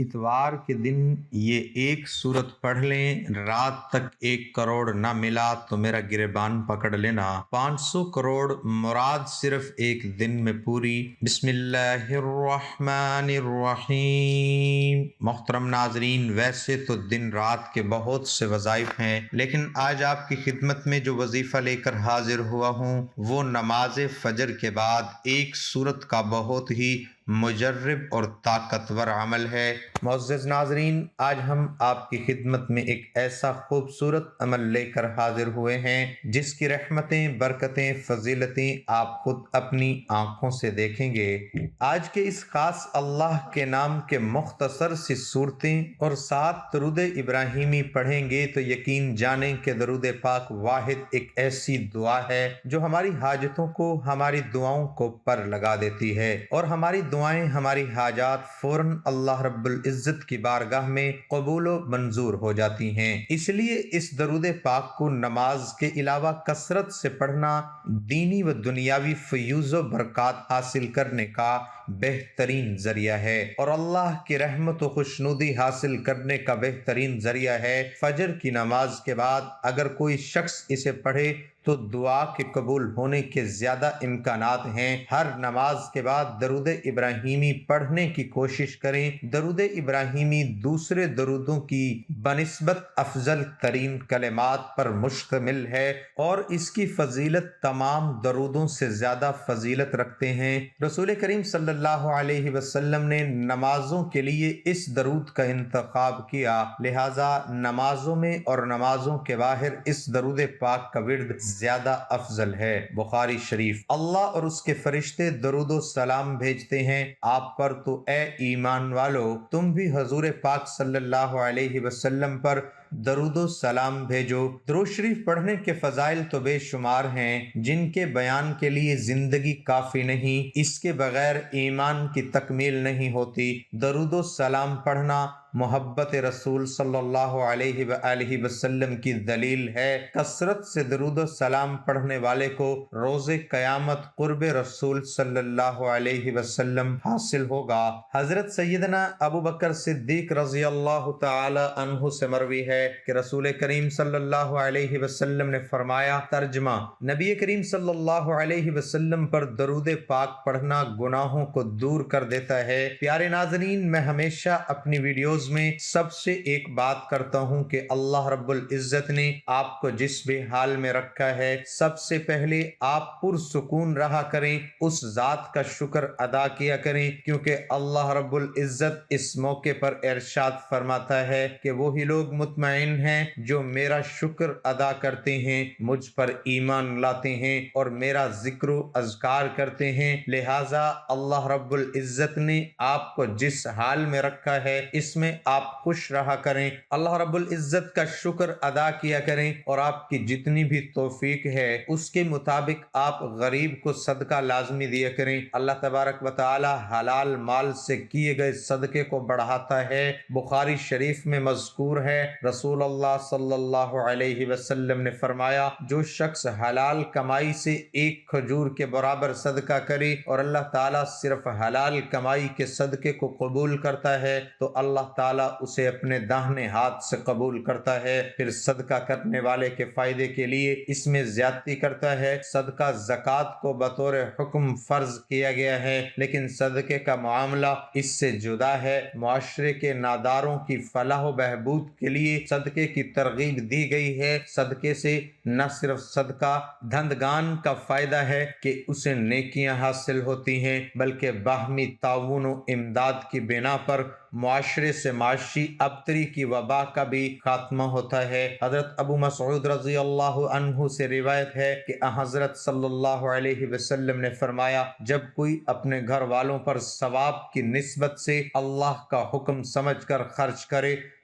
اتوار کے دن یہ ایک سورت پڑھ لیں، رات تک 1 کروڑ نہ ملا تو میرا گریبان پکڑ لینا۔ 500 کروڑ مراد صرف ایک دن میں پوری۔ بسم اللہ الرحمن الرحیم۔ محترم ناظرین، ویسے تو دن رات کے بہت سے وظائف ہیں، لیکن آج آپ کی خدمت میں جو وظیفہ لے کر حاضر ہوا ہوں وہ نماز فجر کے بعد ایک سورت کا بہت ہی مجرب اور طاقتور عمل ہے۔ معزز ناظرین، آج ہم آپ کی خدمت میں ایک ایسا خوبصورت عمل لے کر حاضر ہوئے ہیں جس کی رحمتیں، برکتیں، فضیلتیں آپ خود اپنی آنکھوں سے دیکھیں گے۔ آج کے اس خاص اللہ کے نام کے مختصر سی صورتیں اور 7 درود ابراہیمی پڑھیں گے تو یقین جانیں کہ درود پاک واحد ایک ایسی دعا ہے جو ہماری حاجتوں کو، ہماری دعاؤں کو پر لگا دیتی ہے، اور ہماری دعائیں، ہماری حاجات فوراً اللہ رب العزت کی بارگاہ میں قبول و منظور ہو جاتی ہیں۔ اس لیے اس درود پاک کو نماز کے علاوہ کثرت سے پڑھنا دینی و دنیاوی فیوز و برکات حاصل کرنے کا بہترین ذریعہ ہے، اور اللہ کی رحمت و خوشنودی حاصل کرنے کا بہترین ذریعہ ہے۔ فجر کی نماز کے بعد اگر کوئی شخص اسے پڑھے تو دعا کے قبول ہونے کے زیادہ امکانات ہیں۔ ہر نماز کے بعد درود ابراہیمی پڑھنے کی کوشش کریں۔ درود ابراہیمی دوسرے درودوں کی بنسبت افضل ترین کلمات پر مشتمل ہے اور اس کی فضیلت تمام درودوں سے زیادہ فضیلت رکھتے ہیں۔ رسول کریم صلی اللہ علیہ وسلم نے نمازوں کے لیے اس درود کا انتخاب کیا، لہذا نمازوں میں اور نمازوں کے باہر اس درود پاک کا ورد زیادہ افضل ہے۔ بخاری شریف۔ اللہ اور اس کے فرشتے درود و سلام بھیجتے ہیں آپ پر، تو اے ایمان والو تم بھی حضور پاک صلی اللہ علیہ وسلم پر درود و سلام بھیجو۔ درود شریف پڑھنے کے فضائل تو بے شمار ہیں جن کے بیان کے لیے زندگی کافی نہیں، اس کے بغیر ایمان کی تکمیل نہیں ہوتی۔ درود و سلام پڑھنا محبت رسول صلی اللہ علیہ وآلہ وسلم کی دلیل ہے۔ کثرت سے درود و سلام پڑھنے والے کو روز قیامت قرب رسول صلی اللہ علیہ وسلم حاصل ہوگا۔ حضرت سیدنا ابو بکر صدیق رضی اللہ تعالی عنہ سے مروی ہے کہ رسول کریم صلی اللہ علیہ وسلم نے فرمایا، ترجمہ: نبی کریم صلی اللہ علیہ وسلم پر درود پاک پڑھنا گناہوں کو دور کر دیتا ہے۔ پیارے ناظرین، میں ہمیشہ اپنی ویڈیوز میں سب سے ایک بات کرتا ہوں کہ اللہ رب العزت نے آپ کو جس بھی حال میں رکھا ہے، سب سے پہلے آپ پرسکون رہا کریں، اس ذات کا شکر ادا کیا کریں، کیونکہ اللہ رب العزت اس موقع پر ارشاد فرماتا ہے کہ وہی لوگ مطمئن ہیں جو میرا شکر ادا کرتے ہیں، مجھ پر ایمان لاتے ہیں اور میرا ذکر و اذکار کرتے ہیں۔ لہٰذا اللہ رب العزت نے آپ کو جس حال میں رکھا ہے اس میں آپ خوش رہا کریں، اللہ رب العزت کا شکر ادا کیا کریں، اور آپ کی جتنی بھی توفیق ہے اس کے مطابق آپ غریب کو صدقہ لازمی دیا کریں۔ اللہ تبارک و تعالی حلال مال سے کیے گئے صدقے کو بڑھاتا ہے۔ بخاری شریف میں مذکور ہے، رسول اللہ صلی اللہ علیہ وسلم نے فرمایا، جو شخص حلال کمائی سے ایک کھجور کے برابر صدقہ کرے اور اللہ تعالیٰ صرف حلال کمائی کے صدقے کو قبول کرتا ہے تو اللہ تعالیٰ اسے اپنے داہنے ہاتھ سے قبول کرتا ہے۔ پھر صدقہ کرنے والے کے فائدے کے لیے اس میں زیادتی کرتا ہے۔ صدقہ زکوٰۃ کو بطور حکم فرض کیا گیا ہے، لیکن صدقے کا معاملہ اس سے جدا ہے۔ معاشرے کے ناداروں کی فلاح و بہبود کے لیے صدقے کی ترغیب دی گئی ہے۔ صدقے سے نہ صرف صدقہ دہندگان کا فائدہ ہے کہ اسے نیکیاں حاصل ہوتی ہیں، بلکہ باہمی تعاون و امداد کی بنا پر معاشرے سے معاشی ابتری کی وبا کا بھی خاتمہ ہوتا ہے۔ حضرت ابو مسعود رضی اللہ عنہ سے روایت ہے کہ حضرت صلی اللہ علیہ وسلم نے فرمایا، جب کوئی اپنے گھر والوں پر ثواب کی نسبت سے اللہ کا حکم سمجھ کر خرچ کرے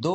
2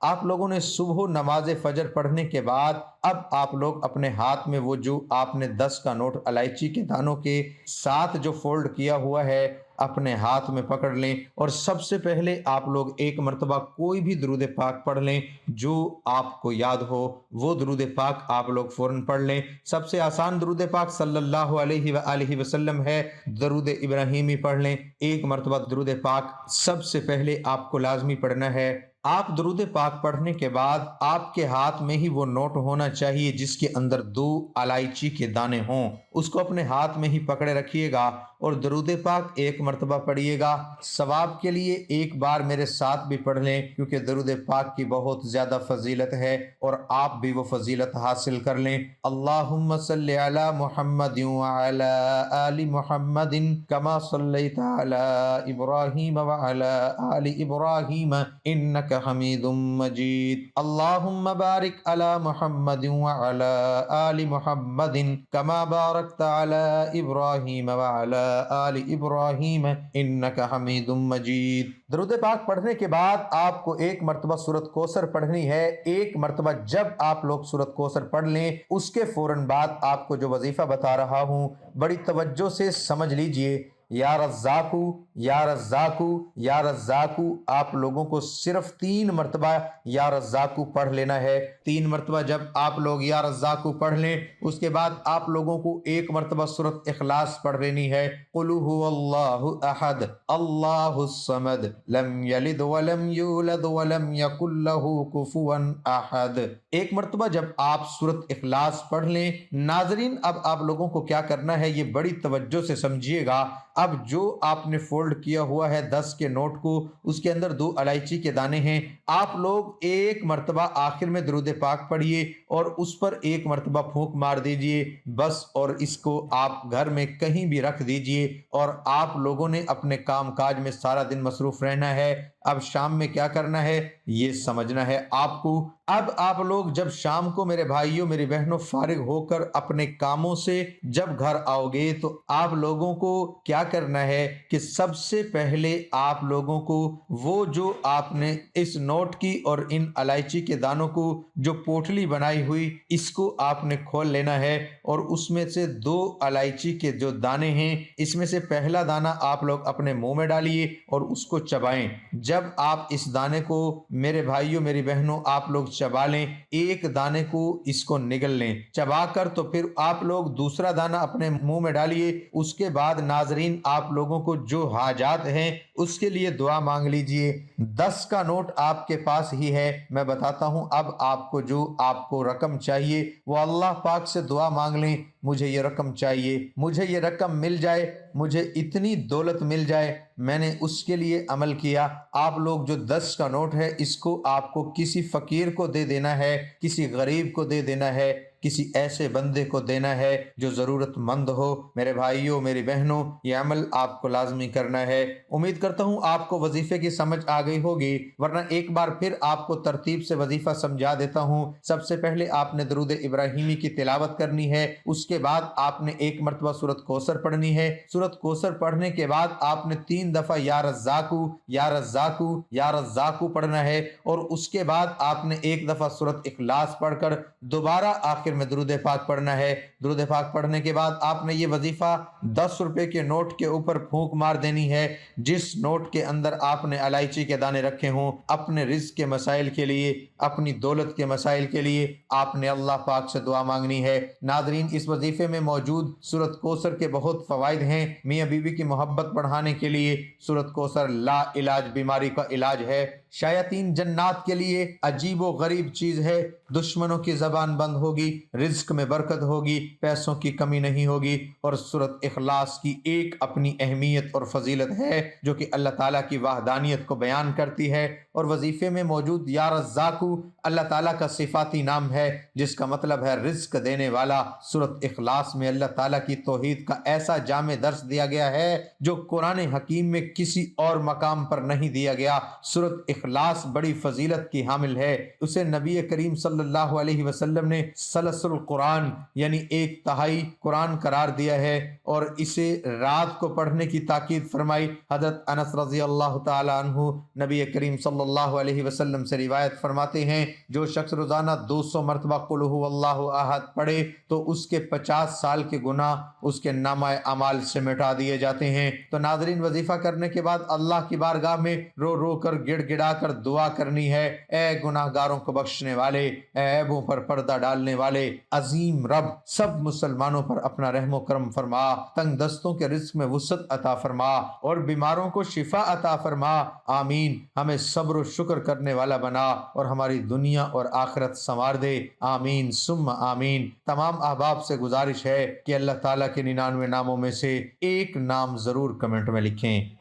آپ لوگوں نے صبح نماز فجر پڑھنے کے بعد اب آپ لوگ اپنے ہاتھ میں وہ جو آپ نے 10 کا نوٹ الائچی کے دانوں کے ساتھ جو فولڈ کیا ہوا ہے اپنے ہاتھ میں پکڑ لیں، اور سب سے پہلے آپ لوگ ایک مرتبہ کوئی بھی درود پاک پڑھ لیں جو آپ کو یاد ہو، وہ درود پاک آپ لوگ فوراً پڑھ لیں۔ سب سے آسان درود پاک صلی اللہ علیہ وآلہ وسلم ہے، درود ابراہیمی پڑھ لیں۔ ایک مرتبہ درود پاک سب سے پہلے آپ کو لازمی پڑھنا ہے۔ آپ درود پاک پڑھنے کے بعد آپ کے ہاتھ میں ہی وہ نوٹ ہونا چاہیے جس کے اندر 2 الائچی کے دانے ہوں، اس کو اپنے ہاتھ میں ہی پکڑے رکھیے گا اور درود پاک ایک مرتبہ پڑھیے گا۔ ثواب کے لیے ایک بار میرے ساتھ بھی پڑھ لیں کیونکہ درود پاک کی بہت زیادہ فضیلت ہے اور آپ بھی وہ فضیلت حاصل کر لیں۔ اللہم صلی علی محمد وعلی آل محمد کما صلیت علی ابراہیم وعلی آل ابراہیم انک حمید مجید۔ اللہم بارک علی محمد وعلی آل محمد کما بارکت علی ابراہیم وعلی آل ابراہیم انک حمید مجید۔ درود پاک پڑھنے کے بعد آپ کو ایک مرتبہ سورۃ کوثر پڑھنی ہے۔ ایک مرتبہ جب آپ لوگ سورۃ کوثر پڑھ لیں اس کے فوراً بعد آپ کو جو وظیفہ بتا رہا ہوں بڑی توجہ سے سمجھ لیجئے۔ یا رزاقو یا رزاقو یا رزاقو، آپ لوگوں کو صرف 3 مرتبہ یا رزاقو پڑھ لینا ہے۔ 3 مرتبہ جب آپ لوگ یا رزاقو پڑھ لیں اس کے بعد آپ لوگوں کو ایک مرتبہ سورۃ اخلاص پڑھ لینی ہے۔ قل هو اللہ احد اللہ الصمد لم یلد ولم یولد ولم یکن له کفوا احد۔ ایک مرتبہ جب آپ سورۃ اخلاص پڑھ لیں، ناظرین اب آپ لوگوں کو کیا کرنا ہے یہ بڑی توجہ سے سمجھیے گا۔ اب جو آپ نے فولڈ کیا ہوا ہے 10 کے نوٹ کو، اس کے اندر 2 الائچی کے دانے ہیں، آپ لوگ ایک مرتبہ آخر میں درود پاک پڑھیے اور اس پر ایک مرتبہ پھونک مار دیجئے بس، اور اس کو آپ گھر میں کہیں بھی رکھ دیجئے اور آپ لوگوں نے اپنے کام کاج میں سارا دن مصروف رہنا ہے۔ اب شام میں کیا کرنا ہے یہ سمجھنا ہے آپ کو۔ اب آپ لوگ جب شام کو میرے بھائیوں میری بہنوں فارغ ہو کر اپنے کاموں سے جب گھر آؤ گے تو آپ لوگوں کو کیا کرنا ہے کہ سب سے پہلے آپ لوگوں کو وہ جو آپ نے اس نوٹ کی اور ان الائچی کے دانوں کو جو پوٹلی بنائی ہوئی اس کو آپ نے کھول لینا ہے، اور اس میں سے 2 الائچی کے جو دانے ہیں اس میں سے پہلا دانہ آپ لوگ اپنے منہ میں ڈالیے اور اس کو چبائیں۔ جب آپ اس دانے کو میرے بھائیوں میری بہنوں آپ لوگ چبا لیں، ایک دانے کو اس کو نگل لیں، چبا کر تو پھر آپ لوگ دوسرا دانہ اپنے منہ میں ڈالیے۔ اس کے بعد ناظرین آپ لوگوں کو جو حاجات ہیں اس کے لیے دعا مانگ لیجئے۔ 10 کا نوٹ آپ کے پاس ہی ہے، میں بتاتا ہوں اب آپ کو جو آپ کو رقم چاہیے وہ اللہ پاک سے دعا مانگ لیں، مجھے یہ رقم چاہیے، مجھے یہ رقم مل جائے، مجھے اتنی دولت مل جائے، میں نے اس کے لیے عمل کیا۔ آپ لوگ جو 10 کا نوٹ ہے اس کو آپ کو کسی فقیر کو دے دینا ہے، کسی غریب کو دے دینا ہے، کسی ایسے بندے کو دینا ہے جو ضرورت مند ہو۔ میرے بھائیوں میری بہنوں یہ عمل آپ کو لازمی کرنا ہے۔ امید کرتا ہوں آپ کو وظیفے کی سمجھ آ گئی ہوگی، ورنہ ایک بار پھر آپ کو ترتیب سے وظیفہ سمجھا دیتا ہوں۔ سب سے پہلے آپ نے درود ابراہیمی کی تلاوت کرنی ہے، اس کے بعد آپ نے ایک مرتبہ سورۃ کوثر پڑھنی ہے۔ سورۃ کوثر پڑھنے کے بعد آپ نے 3 دفعہ یا رزاقو یا رزاقو یا رزاقو پڑھنا ہے، اور اس کے بعد آپ نے ایک دفعہ سورۃ اخلاص پڑھ کر دوبارہ آخر میں درود پاک پڑھنا ہے۔ درود پاک پڑھنے کے بعد آپ نے یہ وظیفہ 10 روپے کے نوٹ کے اوپر پھونک مار دینی ہے، جس نوٹ کے اندر آپ نے الائچی کے دانے رکھے ہوں۔ اپنے رزق کے مسائل کے لیے، اپنی دولت کے مسائل کے لیے آپ نے اللہ پاک سے دعا مانگنی ہے۔ ناظرین اس وظیفے میں موجود سورۃ کوثر کے بہت فوائد ہیں۔ میاں بیوی کی محبت بڑھانے کے لیے سورۃ کوثر لا علاج بیماری کا علاج ہے۔ شیاطین جنات کے لیے عجیب و غریب چیز ہے، دشمنوں کی زبان بند ہوگی، رزق میں برکت ہوگی، پیسوں کی کمی نہیں ہوگی، اور سورۃ اخلاص کی ایک اپنی اہمیت اور فضیلت ہے جو کہ اللہ تعالیٰ کی وحدانیت کو بیان کرتی ہے۔ اور وظیفے میں موجود یا رزاقو اللہ تعالیٰ کا صفاتی نام ہے جس کا مطلب ہے رزق دینے والا۔ سورۃ اخلاص میں اللہ تعالیٰ کی توحید کا ایسا جامع درس دیا گیا ہے جو قرآن حکیم میں کسی اور مقام پر نہیں دیا گیا۔ سورۃ اخلاص بڑی فضیلت کی حامل ہے، اسے نبی کریم صلی صلی اللہ علیہ وسلم نے ثلث القرآن یعنی 1/3 قرآن قرار دیا ہے اور اسے رات کو پڑھنے کی تاکید فرمائی۔ حضرت انس رضی اللہ تعالی عنہ نبی کریم صلی اللہ علیہ وسلم سے روایت فرماتے ہیں جو شخص روزانہ 200 مرتبہ قل هو اللہ احد پڑھے تو اس کے 50 سال کے گناہ اس کے نامہ اعمال سے مٹا دیے جاتے ہیں۔ تو ناظرین، وظیفہ کرنے کے بعد اللہ کی بارگاہ میں رو رو کر گڑ گڑا کر دعا کرنی ہے۔ اے گناہ گاروں کو بخشنے والے، اے عیبوں پر پردہ ڈالنے والے عظیم رب، سب مسلمانوں پر اپنا رحم و کرم فرما، تنگ دستوں کے رزق میں وسعت عطا فرما اور بیماروں کو شفا عطا فرما۔ آمین۔ ہمیں صبر و شکر کرنے والا بنا اور ہماری دنیا اور آخرت سنوار دے۔ آمین ثم آمین۔ تمام احباب سے گزارش ہے کہ اللہ تعالیٰ کے 99 ناموں میں سے ایک نام ضرور کمنٹ میں لکھیں۔